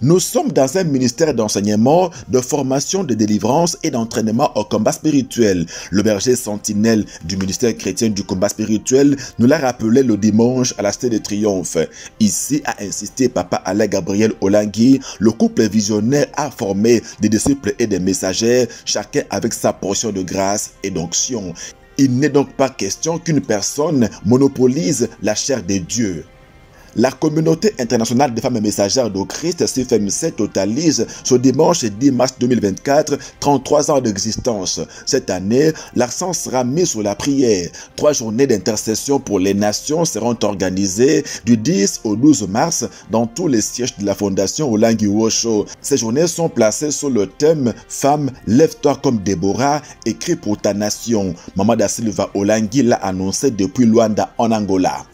Nous sommes dans un ministère d'enseignement, de formation, de délivrance et d'entraînement au combat spirituel. Le berger sentinelle du ministère chrétien du combat spirituel nous l'a rappelé le dimanche à la Cité de Triomphe. Ici a insisté Papa Alain Gabriel Olangui, le couple visionnaire a formé des disciples et des messagers, chacun avec sa portion de grâce et d'onction. Il n'est donc pas question qu'une personne monopolise la chair de Dieu. La communauté internationale des femmes messagères de Christ, CFMC, totalise ce dimanche 10 mars 2024 33 ans d'existence. Cette année, l'accent sera mis sur la prière. 3 journées d'intercession pour les nations seront organisées du 10 au 12 mars dans tous les sièges de la Fondation Olangui Osho. Ces journées sont placées sous le thème « Femme, lève-toi comme Déborah, écrit pour ta nation ». Maman da Silva Olangui l'a annoncé depuis Luanda en Angola.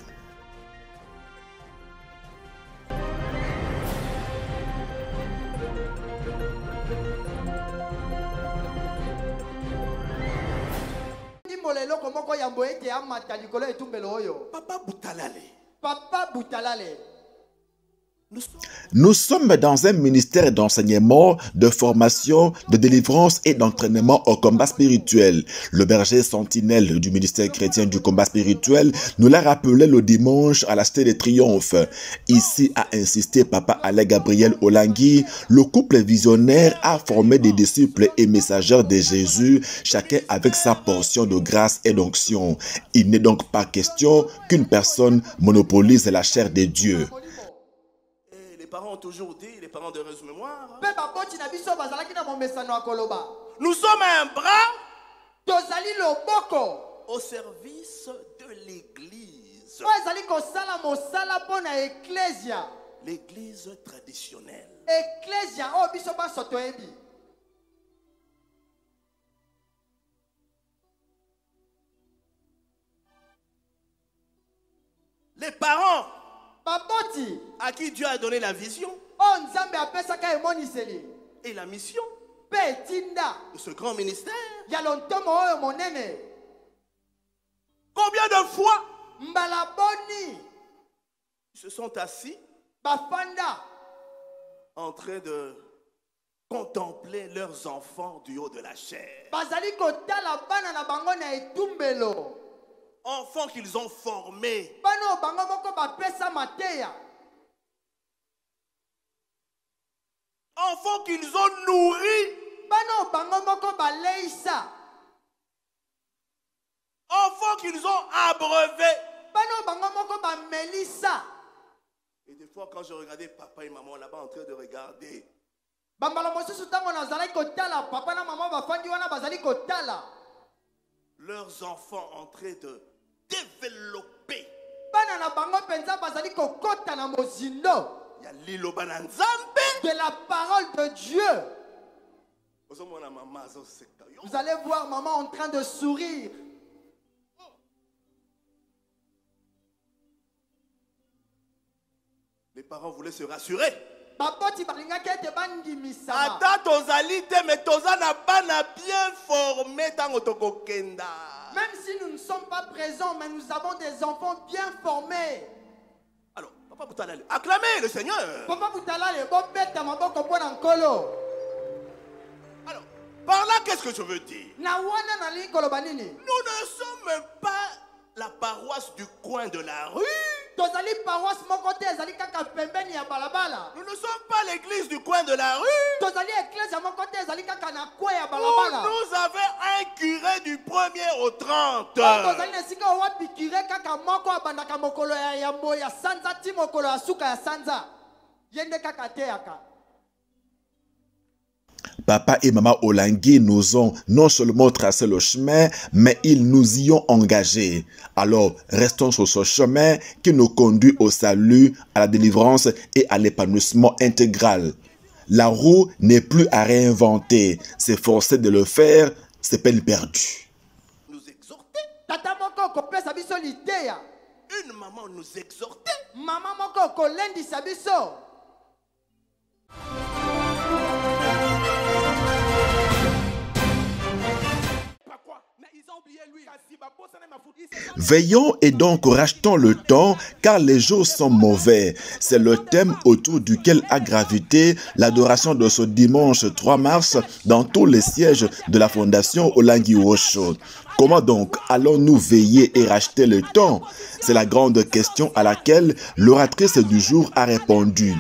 Papa Boutalale. Nous sommes dans un ministère d'enseignement, de formation, de délivrance et d'entraînement au combat spirituel. Le berger sentinelle du ministère chrétien du combat spirituel nous l'a rappelé le dimanche à la Cité de Triomphe. Ici a insisté Papa Alain Gabriel Olangui, le couple visionnaire a formé des disciples et messagers de Jésus, chacun avec sa portion de grâce et d'onction. Il n'est donc pas question qu'une personne monopolise la chair de Dieu. Les parents ont toujours dit, les parents de heureuse mémoire, nous sommes un bras au service de l'Église. L'Église traditionnelle. Les parents à qui Dieu a donné la vision et la mission de ce grand ministère. Combien de fois ils se sont assis en train de contempler leurs enfants du haut de la chair. Enfants qu'ils ont formés. Enfants qu'ils ont nourris. Enfants qu'ils ont abreuvés. Et des fois quand je regardais papa et maman là-bas en train de regarder, leurs enfants en train de développer. De la parole de Dieu. Vous allez voir maman en train de sourire. Les parents voulaient se rassurer. Même si nous ne sommes pas présents, mais nous avons des enfants bien formés. Alors, Papa Boutalale, acclamez le Seigneur. Papa Boutalale, alors, par là, qu'est-ce que je veux dire? Nous ne sommes pas la paroisse du coin de la rue. Nous ne sommes pas l'église du coin de la rue. Où nous avons un curé du 1er au 30. Papa et Maman Olangui nous ont non seulement tracé le chemin, mais ils nous y ont engagés. Alors, restons sur ce chemin qui nous conduit au salut, à la délivrance et à l'épanouissement intégral. La roue n'est plus à réinventer. S'efforcer de le faire, c'est peine perdue. Nous exhorter. Une maman nous exhorter. Veillons et donc rachetons le temps car les jours sont mauvais. C'est le thème autour duquel a gravité l'adoration de ce dimanche 3 mars dans tous les sièges de la Fondation Olangi Osho. Comment donc allons-nous veiller et racheter le temps? C'est la grande question à laquelle l'oratrice du jour a répondu.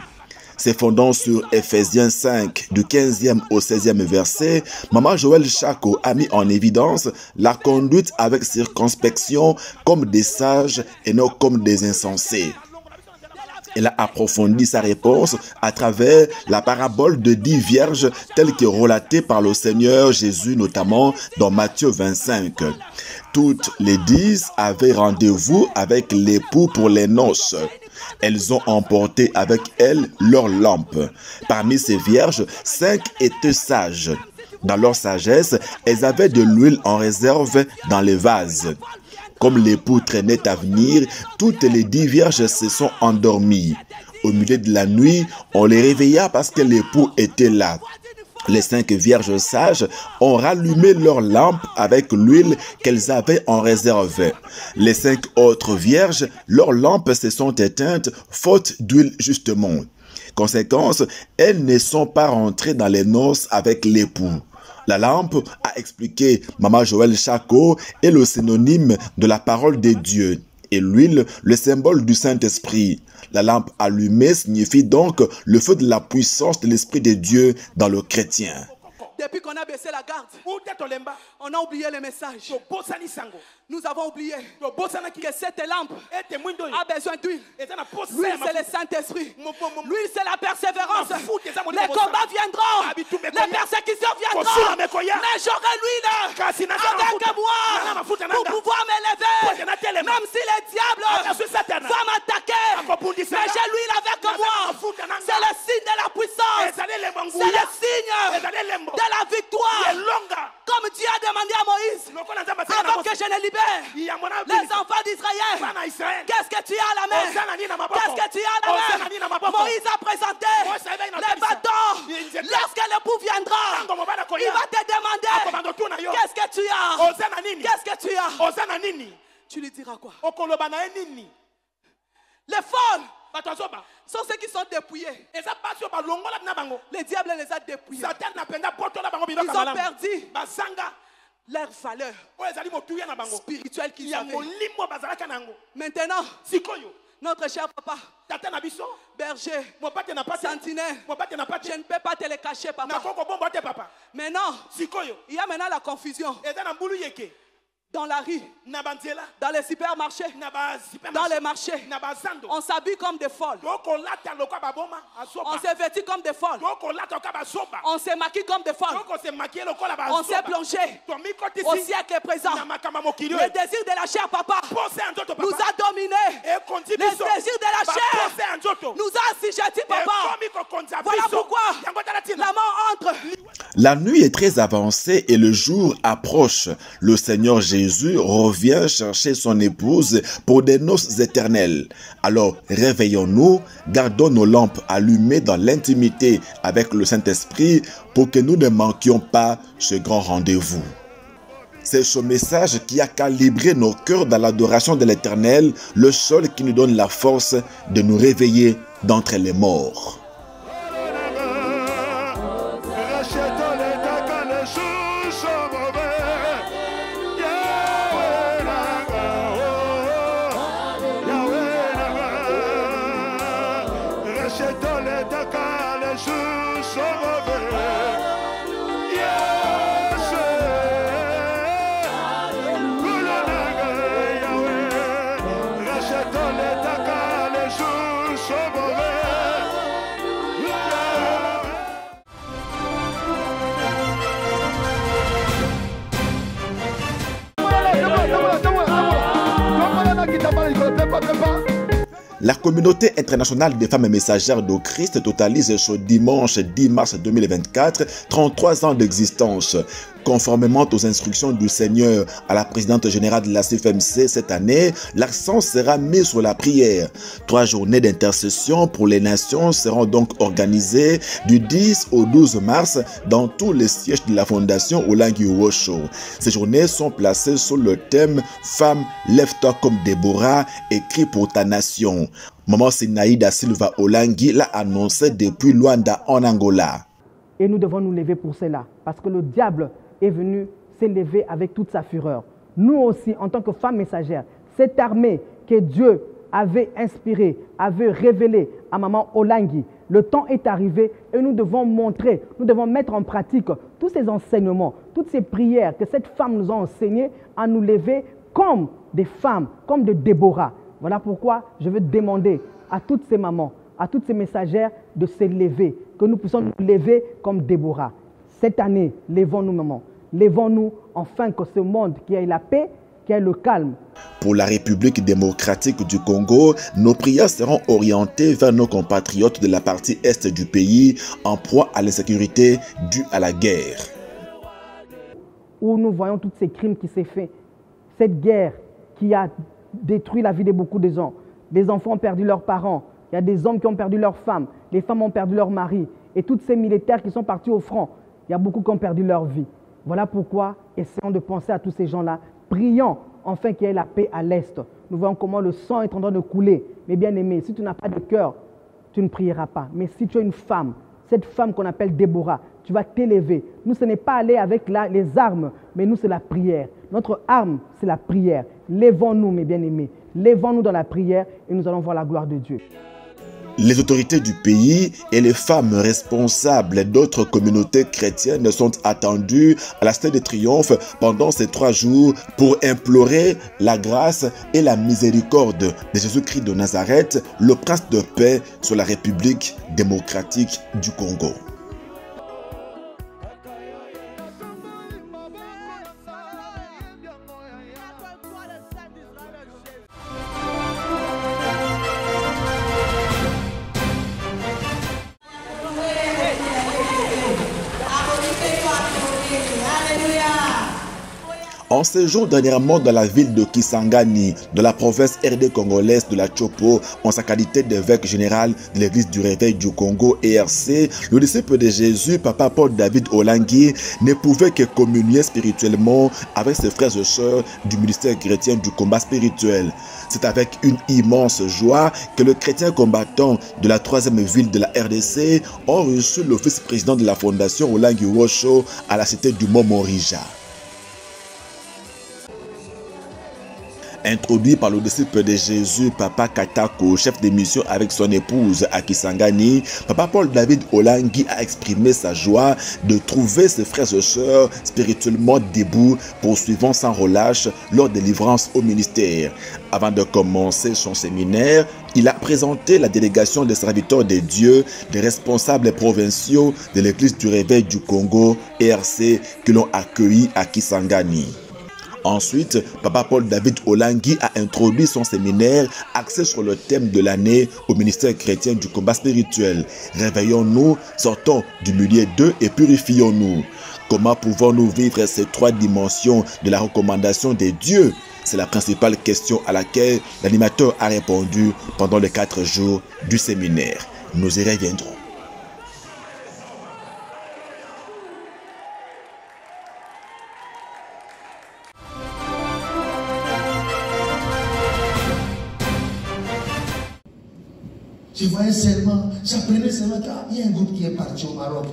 Se fondant sur Ephésiens 5, du 15e au 16e verset, Maman Joël Chako a mis en évidence la conduite avec circonspection comme des sages et non comme des insensés. Elle a approfondi sa réponse à travers la parabole de 10 vierges telle que relatée par le Seigneur Jésus, notamment dans Matthieu 25. Toutes les 10 avaient rendez-vous avec l'époux pour les noces. Elles ont emporté avec elles leur lampe. Parmi ces vierges, 5 étaient sages. Dans leur sagesse, elles avaient de l'huile en réserve dans les vases. Comme l'époux traînait à venir, toutes les 10 vierges se sont endormies. Au milieu de la nuit, on les réveilla parce que l'époux était là. Les 5 vierges sages ont rallumé leur lampe avec l'huile qu'elles avaient en réserve. Les 5 autres vierges, leurs lampes se sont éteintes faute d'huile justement. Conséquence, elles ne sont pas rentrées dans les noces avec l'époux. La lampe, a expliqué Maman Joël Chako, est le synonyme de la parole de Dieu et l'huile, le symbole du Saint-Esprit. La lampe allumée signifie donc le feu de la puissance de l'Esprit de Dieu dans le chrétien. Depuis qu'on a baissé la garde, on a oublié le message. Nous avons oublié que cette lampe a besoin d'huile. L'huile, c'est le Saint-Esprit. L'huile, c'est la persévérance. Les combats viendront. Les persécutions viendront. Mais j'aurai l'huile avec moi pour pouvoir m'élever. Même si les diables vont m'attaquer, mais j'ai l'huile avec moi. C'est le signe de la puissance. C'est le signe de la victoire. Comme Dieu a demandé à Moïse, avant que je ne libère les enfants d'Israël, qu'est-ce que tu as à la main? Qu'est-ce que tu as à la main? Moïse a présenté les bâtons. Lorsque l'époux viendra, il va te demander, qu'est-ce que tu as? Qu'est-ce que tu as? Tu lui diras quoi? Les folles sont ceux qui sont dépouillés. Le diable les a dépouillés. Ils ont perdu leur valeur spirituelle qu'ils avaient. Maintenant, notre cher papa, berger, sentinelle, je ne peux pas te le cacher, papa. Maintenant, il y a maintenant la confusion. Dans la rue, dans les supermarchés, dans les marchés, on s'habille comme des folles. On se vêtit comme des folles. On se maquille comme des folles. On s'est plongé au siècle présent. Le désir de la chair, papa, nous a dominés. Le désir de la chair nous a assujettis, papa. Voilà pourquoi la mort entre. La nuit est très avancée et le jour approche. Le Seigneur Jésus revient chercher son épouse pour des noces éternelles. Alors réveillons-nous, gardons nos lampes allumées dans l'intimité avec le Saint-Esprit pour que nous ne manquions pas ce grand rendez-vous. C'est ce message qui a calibré nos cœurs dans l'adoration de l'Éternel, le seul qui nous donne la force de nous réveiller d'entre les morts. La communauté internationale des femmes messagères de Christ totalise ce dimanche 10 mars 2024 33 ans d'existence. Conformément aux instructions du Seigneur à la présidente générale de la CFMC cette année, l'accent sera mis sur la prière. 3 journées d'intercession pour les nations seront donc organisées du 10 au 12 mars dans tous les sièges de la fondation Olangi Wosho. Ces journées sont placées sous le thème « Femme, lève-toi comme Déborah et crie pour ta nation ». Maman Sinaïda Silva Olangi l'a annoncé depuis Luanda en Angola. Et nous devons nous lever pour cela, parce que le diable est venu s'élever avec toute sa fureur. Nous aussi, en tant que femmes messagères, cette armée que Dieu avait inspirée, avait révélée à Maman Olangi, le temps est arrivé et nous devons montrer, nous devons mettre en pratique tous ces enseignements, toutes ces prières que cette femme nous a enseignées à nous lever comme des femmes, comme de Déborah. Voilà pourquoi je veux demander à toutes ces mamans, à toutes ces messagères de se lever, que nous puissions nous lever comme Déborah. Cette année, levons-nous, maman. Levons-nous afin que ce monde qui ait la paix, qui ait le calme. Pour la République démocratique du Congo, nos prières seront orientées vers nos compatriotes de la partie est du pays en proie à l'insécurité due à la guerre. Où nous voyons tous ces crimes qui s'est fait, cette guerre qui a détruit la vie de beaucoup de gens. Des enfants ont perdu leurs parents, il y a des hommes qui ont perdu leurs femmes, les femmes ont perdu leurs maris, et tous ces militaires qui sont partis au front, il y a beaucoup qui ont perdu leur vie. Voilà pourquoi, essayons de penser à tous ces gens-là, prions enfin qu'il y ait la paix à l'Est. Nous voyons comment le sang est en train de couler. Mais bien aimé, si tu n'as pas de cœur, tu ne prieras pas. Mais si tu es une femme, cette femme qu'on appelle Déborah, tu vas t'élever. Nous, ce n'est pas aller avec les armes, mais nous, c'est la prière. Notre arme, c'est la prière. Lèvons-nous, mes bien-aimés. Lèvons-nous dans la prière et nous allons voir la gloire de Dieu. Les autorités du pays et les femmes responsables d'autres communautés chrétiennes sont attendues à la Stèle de Triomphe pendant ces 3 jours pour implorer la grâce et la miséricorde de Jésus-Christ de Nazareth, le prince de paix sur la République démocratique du Congo. En séjour dernièrement dans la ville de Kisangani, de la province RD congolaise de la Chopo, en sa qualité d'évêque général de l'église du Réveil du Congo ERC, le disciple de Jésus, Papa Paul David Olangi, ne pouvait que communier spirituellement avec ses frères et sœurs du ministère chrétien du combat spirituel. C'est avec une immense joie que les chrétiens combattants de la 3e ville de la RDC ont reçu le vice-président de la fondation Olangi Wosho à la cité du Mont Morija. Introduit par le disciple de Jésus, Papa Katako, chef de mission avec son épouse à Kisangani, Papa Paul David Olangi a exprimé sa joie de trouver ses frères et sœurs spirituellement debout, poursuivant sans relâche leur délivrance au ministère. Avant de commencer son séminaire, il a présenté la délégation des serviteurs de Dieu, des responsables provinciaux de l'église du Réveil du Congo, ERC, qui l'ont accueilli à Kisangani. Ensuite, Papa Paul David Olangi a introduit son séminaire axé sur le thème de l'année au ministère chrétien du combat spirituel. Réveillons-nous, sortons du milieu d'eux et purifions-nous. Comment pouvons-nous vivre ces 3 dimensions de la recommandation des dieux? C'est la principale question à laquelle l'animateur a répondu pendant les 4 jours du séminaire. Nous y reviendrons. Je voyais seulement, j'apprenais seulement qu'il y a un groupe qui est parti au Maroc.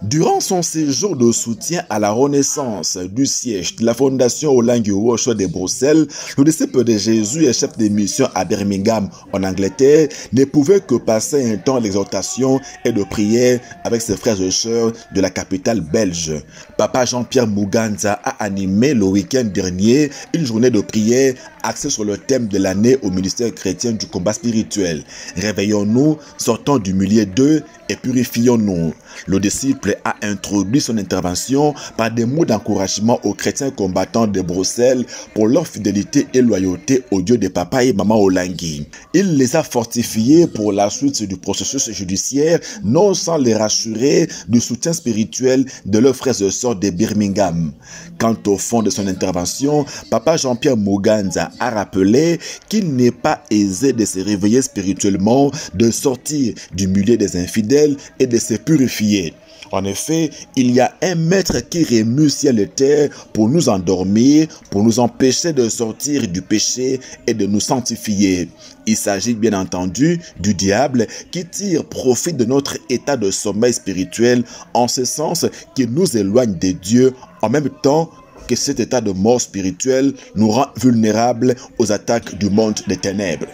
Durant son séjour de soutien à la renaissance du siège de la fondation Olangi Wosho de Bruxelles, le disciple de Jésus et chef de mission à Birmingham en Angleterre ne pouvait que passer un temps d'exhortation et de prière avec ses frères et sœurs de la capitale belge. Papa Jean-Pierre Muganza a animé le week-end dernier une journée de prière axée sur le thème de l'année au ministère chrétien du combat spirituel. Réveillons-nous, sortons du milieu d'eux et purifions-nous. Le disciple a introduit son intervention par des mots d'encouragement aux chrétiens combattants de Bruxelles pour leur fidélité et loyauté au Dieu de papa et maman Olangi. Il les a fortifiés pour la suite du processus judiciaire, non sans les rassurer du soutien spirituel de leurs frères et sœurs de Birmingham. Quant au fond de son intervention, papa Jean-Pierre Muganza a rappelé qu'il n'est pas aisé de se réveiller spirituellement, de sortir du milieu des infidèles et de se purifier. En effet, il y a un maître qui remue ciel et terre pour nous endormir, pour nous empêcher de sortir du péché et de nous sanctifier. Il s'agit bien entendu du diable qui tire profit de notre état de sommeil spirituel en ce sens qu'il nous éloigne de Dieu en même temps que cet état de mort spirituelle nous rend vulnérables aux attaques du monde des ténèbres.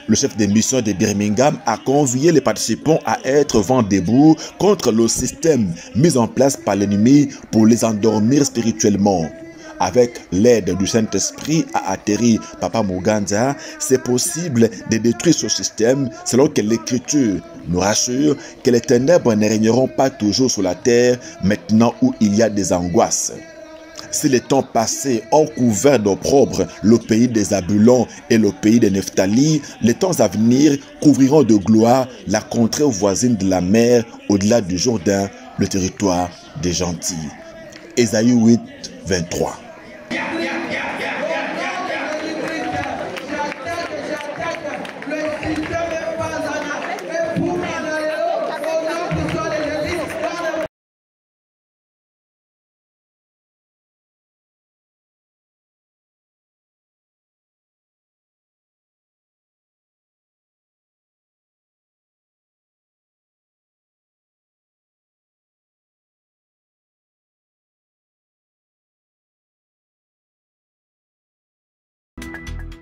Le chef de mission de Birmingham a convié les participants à être vent debout contre le système mis en place par l'ennemi pour les endormir spirituellement. Avec l'aide du Saint-Esprit, a atterri Papa Muganza, c'est possible de détruire ce système selon que l'Écriture nous rassure que les ténèbres ne régneront pas toujours sur la terre maintenant où il y a des angoisses. Si les temps passés ont couvert d'opprobre le pays des Zabulons et le pays de Nephtali, les temps à venir couvriront de gloire la contrée voisine de la mer au-delà du Jourdain, le territoire des gentils. Ésaïe 8, 23.